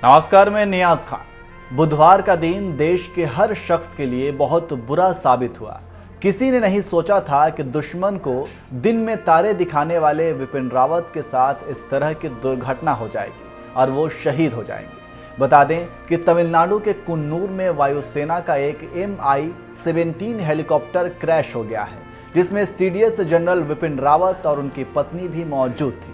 नमस्कार, मैं नियाज खान। बुधवार का दिन देश के हर शख्स के लिए बहुत बुरा साबित हुआ। किसी ने नहीं सोचा था कि दुश्मन को दिन में तारे दिखाने वाले विपिन रावत के साथ इस तरह की दुर्घटना हो जाएगी और वो शहीद हो जाएंगे। बता दें कि तमिलनाडु के कुन्नूर में वायुसेना का एक MI-17 हेलीकॉप्टर क्रैश हो गया है, जिसमें CDS जनरल विपिन रावत और उनकी पत्नी भी मौजूद थी।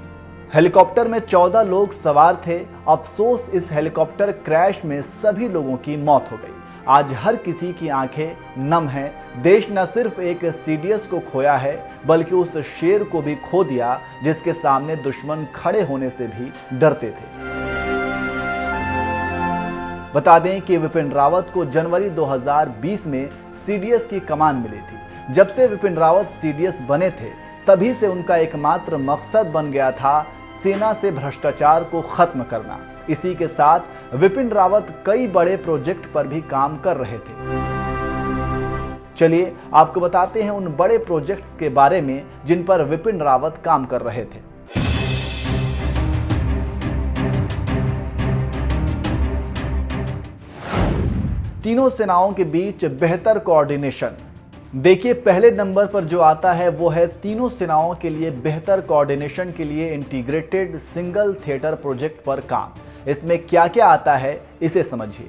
हेलीकॉप्टर में 14 लोग सवार थे। अफसोस, इस हेलीकॉप्टर क्रैश में सभी लोगों की मौत हो गई। आज हर किसी की आंखें नम हैं। देश न सिर्फ एक CDS को खोया है, बल्कि उस शेर को भी खो दिया जिसके सामने दुश्मन खड़े होने से भी डरते थे। बता दें कि विपिन रावत को जनवरी 2020 में CDS की कमान मिली थी। जब से विपिन रावत CDS बने थे, तभी से उनका एकमात्र मकसद बन गया था सेना से भ्रष्टाचार को खत्म करना। इसी के साथ विपिन रावत कई बड़े प्रोजेक्ट पर भी काम कर रहे थे। चलिए आपको बताते हैं उन बड़े प्रोजेक्ट्स के बारे में जिन पर विपिन रावत काम कर रहे थे। तीनों सेनाओं के बीच बेहतर कोऑर्डिनेशन। देखिए, पहले नंबर पर जो आता है वो है तीनों सेनाओं के लिए बेहतर कोऑर्डिनेशन के लिए इंटीग्रेटेड सिंगल थिएटर प्रोजेक्ट पर काम। इसमें क्या क्या आता है इसे समझिए।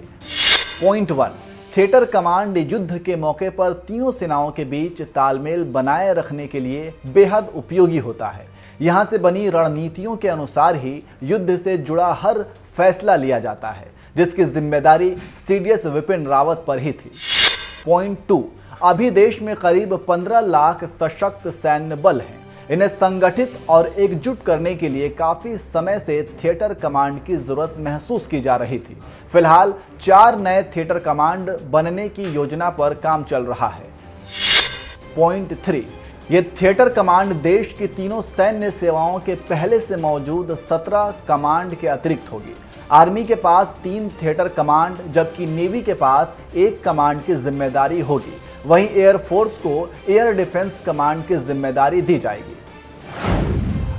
पॉइंट 1, थिएटर कमांड युद्ध के मौके पर तीनों सेनाओं के बीच तालमेल बनाए रखने के लिए बेहद उपयोगी होता है। यहाँ से बनी रणनीतियों के अनुसार ही युद्ध से जुड़ा हर फैसला लिया जाता है, जिसकी जिम्मेदारी CDS विपिन रावत पर ही थी। पॉइंट 2, अभी देश में करीब 15 लाख सशक्त सैन्य बल हैं। इन्हें संगठित और एकजुट करने के लिए काफी समय से थिएटर कमांड की जरूरत महसूस की जा रही थी। फिलहाल 4 नए थिएटर कमांड बनने की योजना पर काम चल रहा है। पॉइंट 3, ये थिएटर कमांड देश की तीनों सैन्य सेवाओं के पहले से मौजूद 17 कमांड के अतिरिक्त होगी। आर्मी के पास 3 थिएटर कमांड, जबकि नेवी के पास 1 कमांड की जिम्मेदारी होगी। वहीं एयरफोर्स को एयर डिफेंस कमांड की जिम्मेदारी दी जाएगी।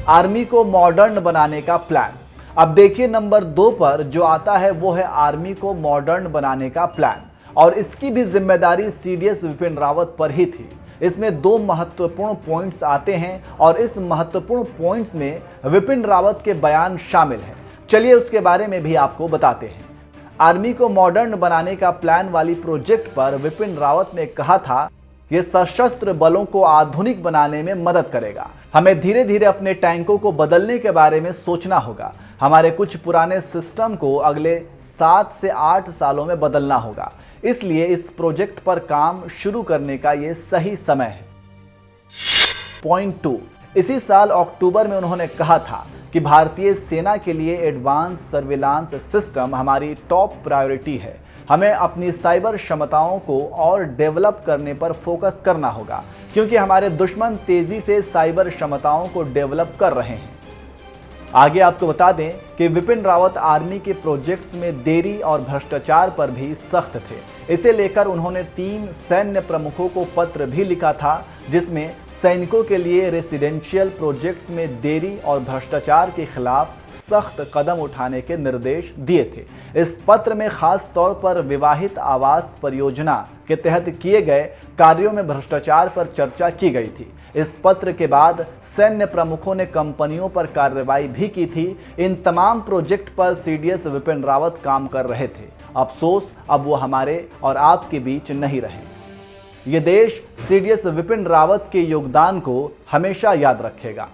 आर्मी को मॉडर्न बनाने का प्लान। अब देखिए, नंबर 2 पर जो आता है वो है आर्मी को मॉडर्न बनाने का प्लान, और इसकी भी जिम्मेदारी CDS विपिन रावत पर ही थी। इसमें 2 महत्वपूर्ण पॉइंट्स आते हैं और इस महत्वपूर्ण पॉइंट्स में विपिन रावत के बयान शामिल हैं। चलिए उसके बारे में भी आपको बताते हैं। आर्मी को मॉडर्न बनाने का प्लान वाली प्रोजेक्ट पर विपिन रावत ने कहा था, यह सशस्त्र बलों को आधुनिक बनाने में मदद करेगा। हमें धीरे धीरे अपने टैंकों को बदलने के बारे में सोचना होगा। हमारे कुछ पुराने सिस्टम को अगले 7 से 8 सालों में बदलना होगा। इसलिए इस प्रोजेक्ट पर काम शुरू करने का यह सही समय है। पॉइंट 2, इसी साल अक्टूबर में उन्होंने कहा था कि भारतीय सेना के लिए एडवांस सर्विलांस सिस्टम हमारी टॉप प्रायोरिटी है। हमें अपनी साइबर क्षमताओं को और डेवलप करने पर फोकस करना होगा, क्योंकि हमारे दुश्मन तेजी से साइबर क्षमताओं को डेवलप कर रहे हैं। आगे आपको बता दें कि विपिन रावत आर्मी के प्रोजेक्ट्स में देरी और भ्रष्टाचार पर भी सख्त थे। इसे लेकर उन्होंने 3 सैन्य प्रमुखों को पत्र भी लिखा था, जिसमें सैनिकों के लिए रेसिडेंशियल प्रोजेक्ट्स में देरी और भ्रष्टाचार के खिलाफ सख्त कदम उठाने के निर्देश दिए थे। इस पत्र में खास तौर पर विवाहित आवास परियोजना के तहत किए गए कार्यों में भ्रष्टाचार पर चर्चा की गई थी। इस पत्र के बाद सैन्य प्रमुखों ने कंपनियों पर कार्रवाई भी की थी। इन तमाम प्रोजेक्ट पर CDS विपिन रावत काम कर रहे थे। अफसोस, अब वो हमारे और आपके बीच नहीं रहे। ये देश CDS विपिन रावत के योगदान को हमेशा याद रखेगा।